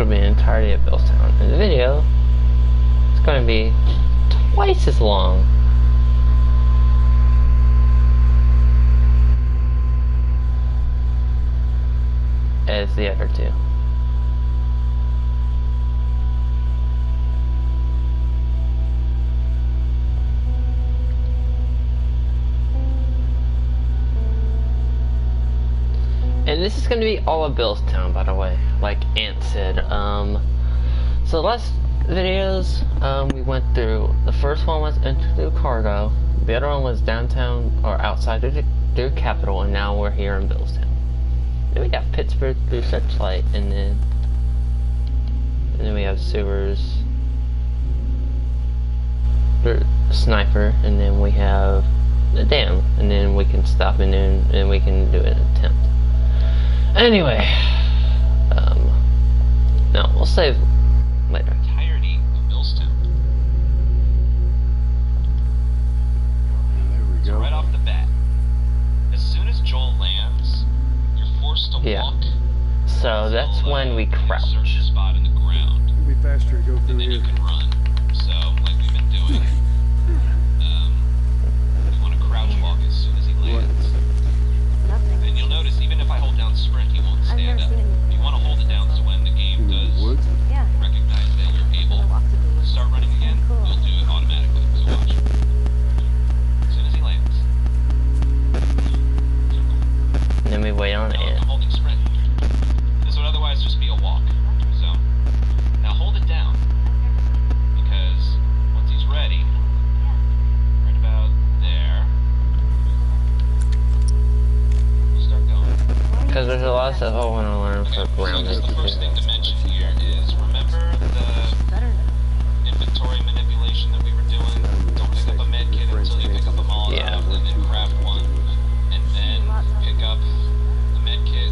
to be an entirety of Billstown. In the video, it's going to be twice as long. As the other two. And this is going to be all of Billstown, by the way, like Ant said. So the last videos, we went through, the first one was into Cargo, the other one was downtown, or outside of the capital, and now we're here in Billstown. Then we got Pittsburgh through Searchlight, and then we have Sewers, Sniper, and then we have the Dam, and then we can stop and then we can do an attempt. Anyway, no, we'll save later. Entirety of Billstown. There we go. So right off the bat, as soon as Joel lands, you're forced to walk. So that's when we crouch. Search a spot in the ground. It'll be faster to go through And then here. you can run. So, like we've been doing, you want to crouch walk as soon as he lands. And you'll notice, even if I hold down sprint, he won't stand up. You want to hold it down so when the game does recognize that you're able to start running again, you'll do it automatically. So watch. As soon as he lands. And then we wait on it. I'm holding sprint. This would otherwise just be a walk. So, now hold it down. Because once he's ready, right about there, start going. Because there's a lot of stuff I want to learn for ground. So the first thing to mention here is, remember the inventory manipulation that we were doing? Don't pick up a med kit until you pick up a Molotov, and then craft one, and then pick up the med kit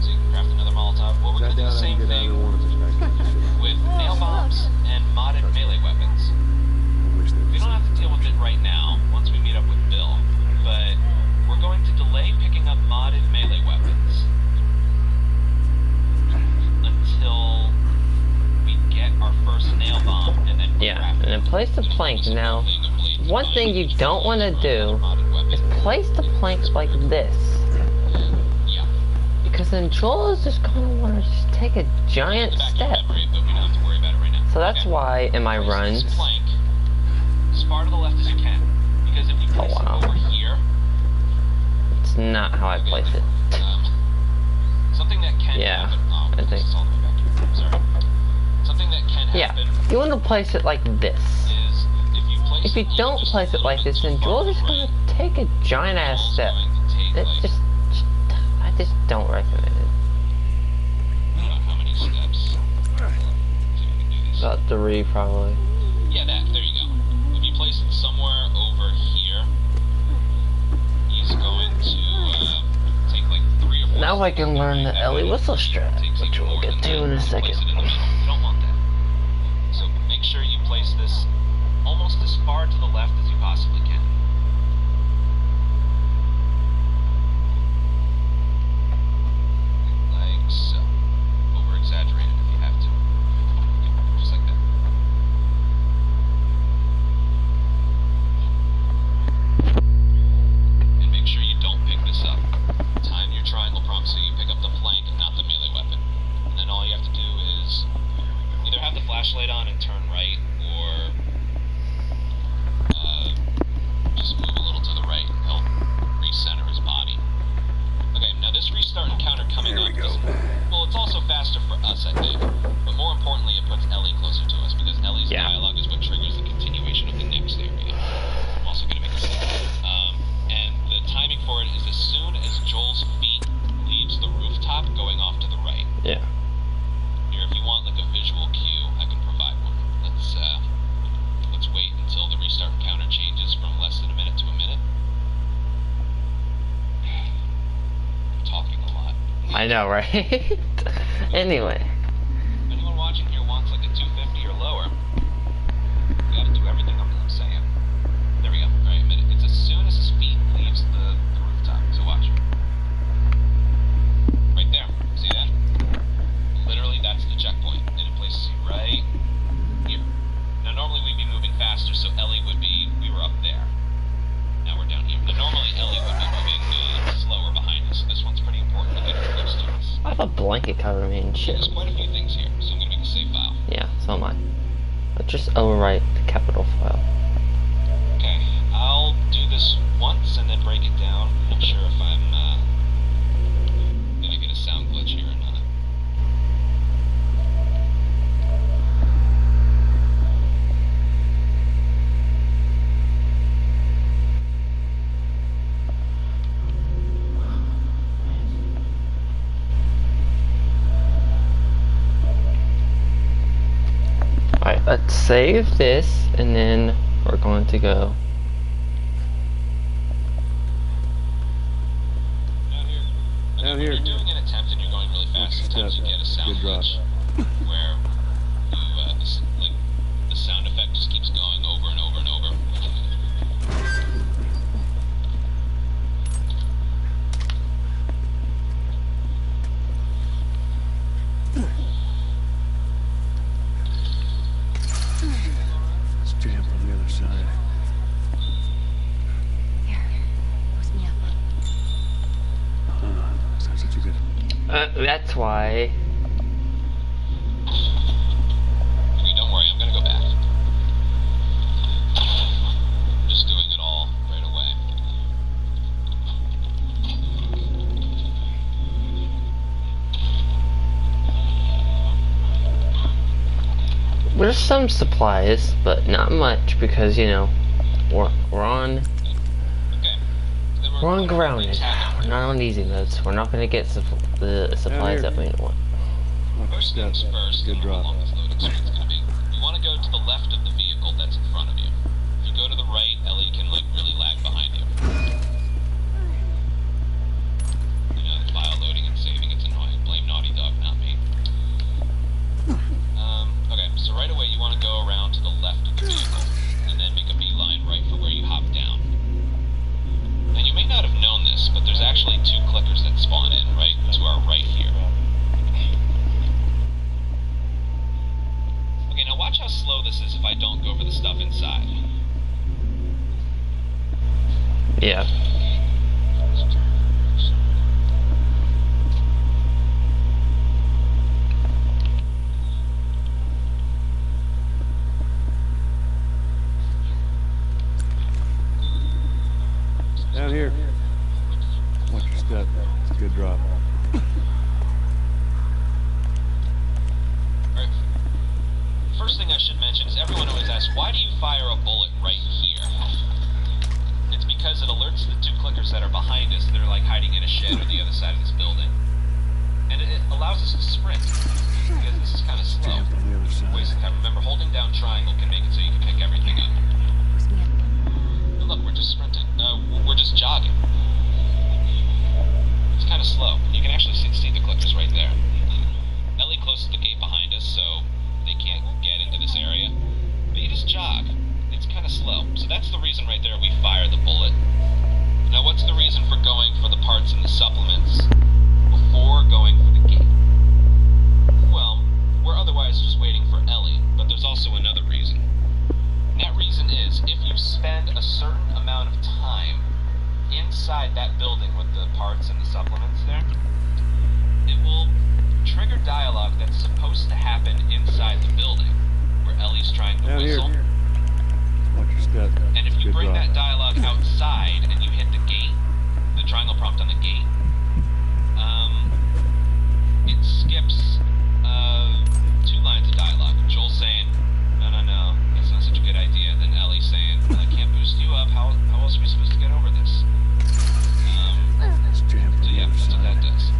so you can craft another Molotov. Well, we're going to do the same thing with nail bombs and modded melee weapons. We don't have to deal with it right now, once we meet up with Bill, but we're going to delay picking up modded melee weapons until we get our first nail bomb, and then and then place the plank. Now, one thing you don't want to do is place the plank like this. Because then Joel is just going to want to just take a giant step. So that's why in my runs, as far to the left as you can, because if you place it over here, it's not how I place it. something that can happen. I think. Sorry. Something that can happen. You want to place it like this. Is if you don't place it like this, then Joel's just going to take a giant ass step. I just don't recommend it. I don't know how many steps. About 3 probably. Yeah, there you go. If you place it somewhere over here, he's going to take like 3 or 4. Now I can learn the Ellie whistle strat, which we'll get to in a second. You don't want that. So make sure you place this almost as far to the left as you possibly can. Like so. Over-exaggerated if you have to. Just like that. And make sure you don't pick this up. Time your triangle prompt so you pick up the flank, not the melee weapon. And then all you have to do is either have the flashlight on and turn right, or just move a little to the right and help recenter his body. Okay, now this restart encounter coming up, well, it's also faster for us, I think, but more importantly, it puts Ellie closer to us, because Ellie's dialogue is what triggers the continuation of the next area. I'm also going to make a mistake. And the timing for it is as soon as Joel's feet leaves the rooftop going off to the right. Yeah. Here, if you want like a visual cue, I can provide one. Let's wait until the restart encounter changes from less than a minute to a minute. I'm talking a lot. I know, right? Anyway. If anyone watching here wants like a 250 or lower, you gotta do everything I'm saying. There we go. Alright, a minute. It's as soon as his feet leaves the rooftop. So watch. Right there. See that? Literally, that's the checkpoint. have a blanket covering me and shit. There's quite a few things here, so I'm gonna make a save file. Yeah, so am I. Let's just overwrite the capital file. Okay, I'll do this once and then break it down. I'm not sure if I'm gonna get a sound glitch here or not. Alright, let's save this, and then we're going to go. Down here. When you're doing an attempt and you're going really fast, sometimes you get a sound glitch where you, the sound effect just keeps going over and over and over. Let's jam from the other side. Here, boost me up. Sounds such a good. That's why. Okay, don't worry, I'm gonna go back. Just doing it all right away. There's some supplies, but not much because, you know, we're on ground now. We're not on easy modes. We're not going to get the supplies that we want. First things first, I don't know how long this loading screen's gonna be. You want to go to the left of the vehicle that's in front of you. If you go to the right, Ellie can really lag behind you. You know, the file loading and saving, it's annoying. Blame Naughty Dog, not me. Okay, so right away you want to go around to the left of the vehicle, and then make a beeline right for where you hop down. And you may not have known this, but there's actually 2 clickers that spawn in, right to our right here. Okay, now watch how slow this is if I don't go over the stuff inside. Yeah. Down here. Watch your step. It's a good drop. Alright. First thing I should mention is everyone always asks, why do you fire a bullet right here? It's because it alerts the 2 clickers that are behind us that are like hiding in a shed or the other side of this building. And it allows us to sprint, because this is kind of slow. Jam from the other side. Waste of time. Remember, holding down triangle can make it so you can pick everything up. Boost me up. And look, we're just sprinting. We're just jogging. It's kind of slow. You can actually see the clickers right there. Ellie closes the gate behind us, so they can't get into this area. But you just jog. It's kind of slow. So that's the reason right there we fire the bullet. Now what's the reason for going for the parts and the supplements before going for the gate? Well, we're otherwise just waiting for Ellie, but there's also another reason. And that reason is, if you spend a certain amount of time inside that building with the parts and the supplements there, it will trigger dialogue that's supposed to happen inside the building, where Ellie's trying to Down whistle. here. Watch your step. And if you Good bring drop. that dialogue outside and you hit the gate, the triangle prompt on the gate, it skips 2 lines of dialogue. Joel saying, no, that's not such a good idea. Then Ellie saying, I can't boost you up. How else are we supposed to get over this? Let's jam from So the yeah, other that's what that side. does.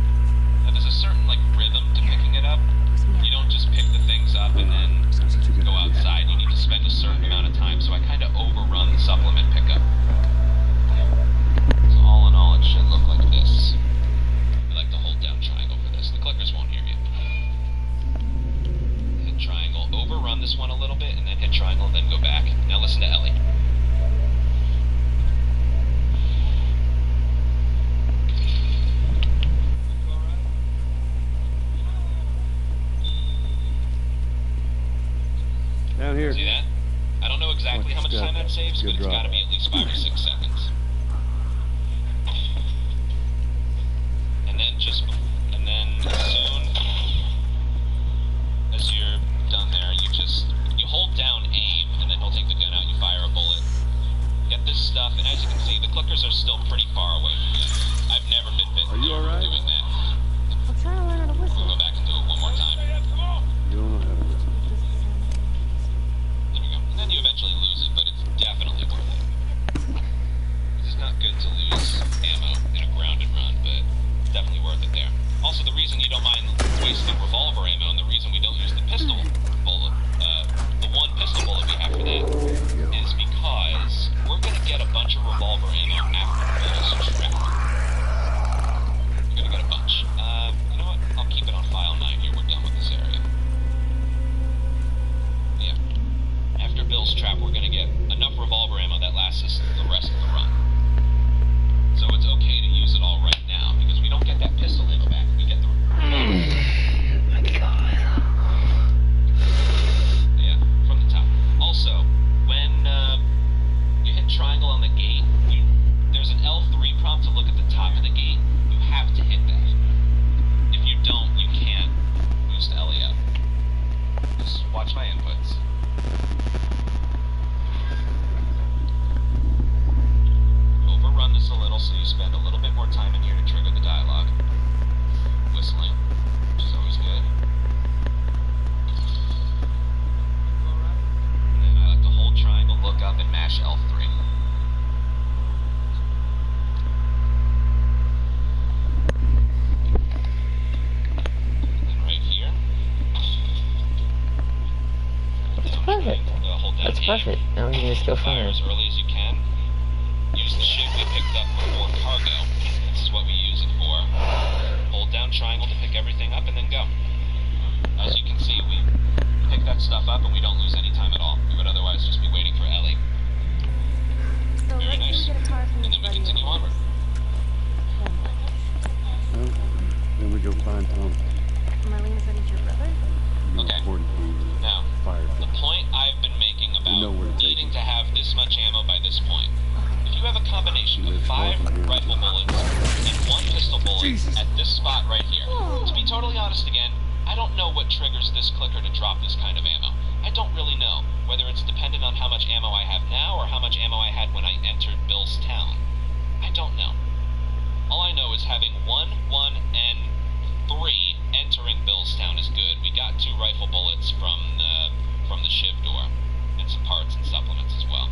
Now there's a certain rhythm to picking it up. Boost me You up. don't just pick the things up and then Sounds such a good go idea. outside. You need to spend a certain amount of time. So I kind of overrun the supplement pickup. So all in all, it should look like this. I like to hold down triangle for this. The clickers won't hear you. Hit triangle, overrun this one a little bit, and then hit triangle, and then go back. Now listen to Ellie. Down here. See that? I don't know exactly how much time that saves, but Good it's drop. got to be at least 5 or 6 seconds. And then as mind wasting revolver ammo, and the reason we don't use the pistol bullet, the one pistol bullet we have for that, is because we're gonna get a bunch of revolver ammo after Bill's trap. We're gonna get a bunch. You know what? I'll keep it on file 9 here. We're done with this area. Yeah. After Bill's trap, we're gonna get enough revolver ammo that lasts us the rest of the run. So it's okay to use it all right now, because we don't get that pistol in back. We get the... My God. Yeah, from the top. Also, when you hit triangle on the gate, there's an L3 prompt to look at the top of the gate. You have to hit that. If you don't, you can't boost Elliot. Just watch my inputs. Overrun this a little so you spend a little bit more time in here to trigger the dialogue. Whistling, which is always good. And then I like to hold triangle, look up, and mash L3. And right here. That's perfect. Hold down That's aim. perfect. Now we can just go from Fire there. as early as you can. Use the ship we picked up before cargo. This is what we use it for. Hold down triangle to pick everything up and then go. As you can see, we pick that stuff up and we don't lose any time at all. We would otherwise just be waiting for Ellie. So Very let's nice. go get a car from And then we continue onward. Well, then we go find Tom. Marlene said he's your brother? More Okay. importantly, Now, fire. the point I've been making You know about where to take needing it. to have this much ammo by this point. Okay. If you have a combination of Live 5 far from here. rifle bullets and 1 pistol bullet Jesus. at this spot right here, to be totally honest again, I don't know what triggers this clicker to drop this kind of ammo. I don't really know, whether it's dependent on how much ammo I have now or how much ammo I had when I entered Bill's town. I don't know. All I know is having 1, 1, and 3 entering Bill's town is good. We got 2 rifle bullets from the shiv door, and some parts and supplements as well.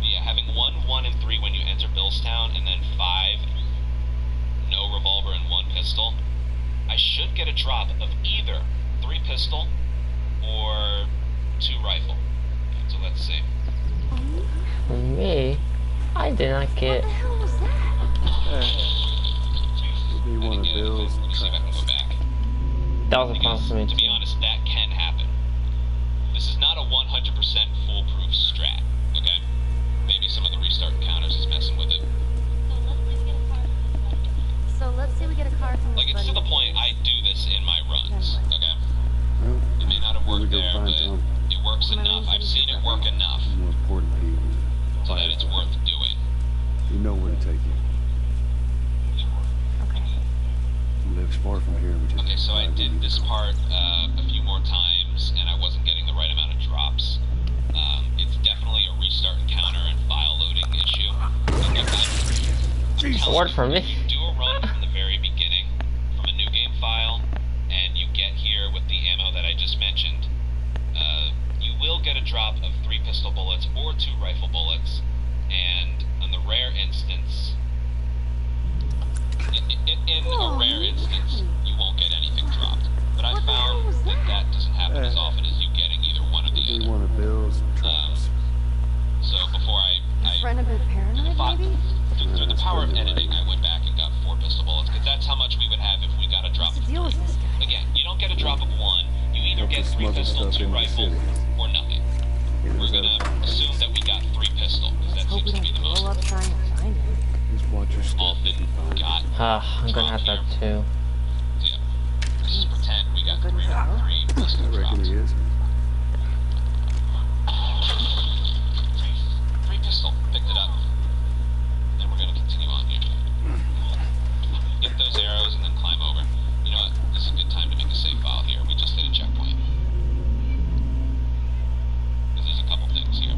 Yeah, having 1, 1, and 3 when you enter Bill's town, and then 5, no revolver and 1 pistol. I should get a drop of either 3 pistol or 2 rifle. So let's see. For me, I did not What get. the hell was that? Maybe I one didn't of get it. Bill's Let me see if I can go traps. back. That was a Because, compliment. to be honest, that can happen. This is not a 100% foolproof strat, okay? Maybe some of the restart encounters is messing with it. So let's say we get a car from Like, it's to the point I do this in my runs, okay? Well, It may not have then we worked go there, find but Tom. it works enough. I've seen it work enough More importantly, so fire. that it's worth doing. You know where to take it. Okay. He lives far from here, which is Okay, so I did this part a few more times, and I wasn't getting the right amount of drops. It's definitely a restart encounter and file loading issue. A word from me. If you do a run from the very beginning, from a new game file, and you get here with the ammo that I just mentioned, you will get a drop of 3 pistol bullets or 2 rifle bullets, and on the rare instance, in a rare instance, you won't get anything dropped. But I found that that doesn't happen as often as you getting either one or the Maybe other. one of Bill's traps. So before I Friend a bit paranoid, maybe? through the power of editing, I went back and got 4 pistol bullets, because that's how much we would have if we got a drop What's of the deal 3. with this guy? Again, you don't get a drop of 1, you either Have to get 3 smuggle pistol, stuff 2 into the rifle, city. or nothing. You know, We're that- gonna assume that we got 3 pistol, because Let's that hope we seems to be don't the most blow up trying to find him. Just watch your step. often got. I'm gonna have that too. So yeah, let's just pretend we got Good 3 to know. pistol I reckon drops. he is. 3 pistol, picked it up. Then we're gonna continue on here. Get those arrows and then climb over. You know what? This is a good time to make a save file here. We just hit a checkpoint. Because there's a couple things here.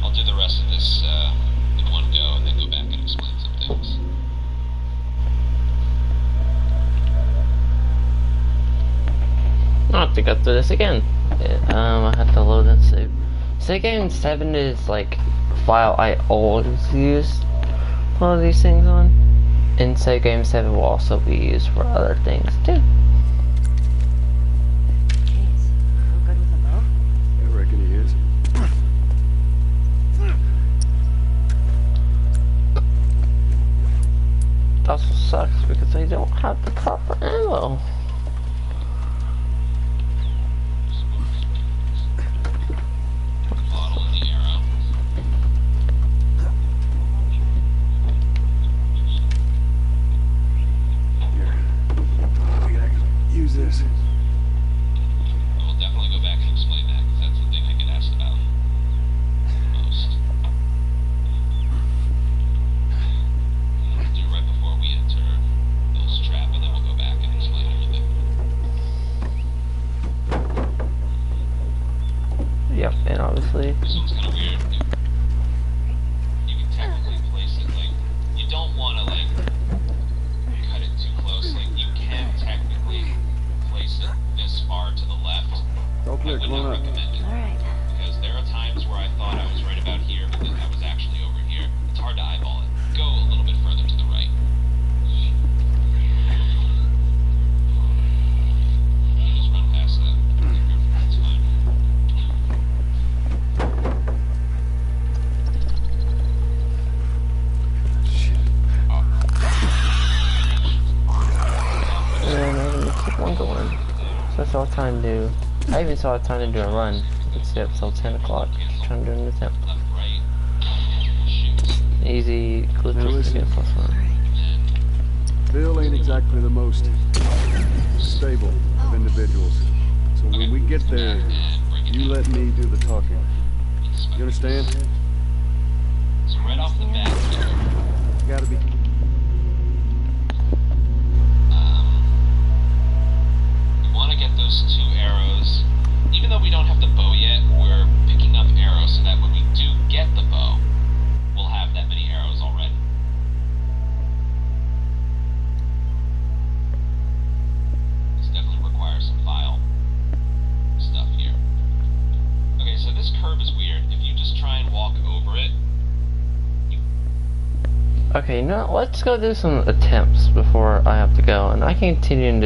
I'll do the rest of this in one go and then go back and explain something. through this again. I have to load and save. Save game 7 is like a file I always use all of these things on. And save game 7 will also be used for other things too. Jeez, real good with a bow? I reckon he is. That also sucks because I don't have the proper ammo. Bottle in the arrow. Here. Maybe I can use this. We'll definitely go back and explain that, because that's the thing I get asked about the most. We'll do right before we enter Bill's trap, and then we'll go back and explain everything. Yep, and obviously. This one's kind of weird. You can technically place it, like, you don't want to, like, cut it too close. Like, you can technically place it this far to the left. All I clear, would come not on up. recommend it. Alright. Because there are times where I thought I was right about here, but then I was actually over here. It's hard to eyeball it. Go a little bit further to the right. Just run past that. It's fine. Shit. And then I'm gonna keep on going. So that's all time to do. I even saw time to do a run. It's stay up till 10 o'clock. Trying to do an attempt. Left, right. Shoot. Easy glitch Now to listen. get plus one. Bill ain't exactly the most stable of individuals. So when we get there, you let me do the talking. You understand? So right off the bat, Gotta be. we want to get those 2 arrows. Even though we don't have the bow yet, we're picking up arrows so that when we do get the bow, we'll have that many arrows already. This definitely requires some file stuff here. Okay, so this curve is weird. If you just try and walk over it, Okay, now let's go do some attempts before I have to go, and I can continue to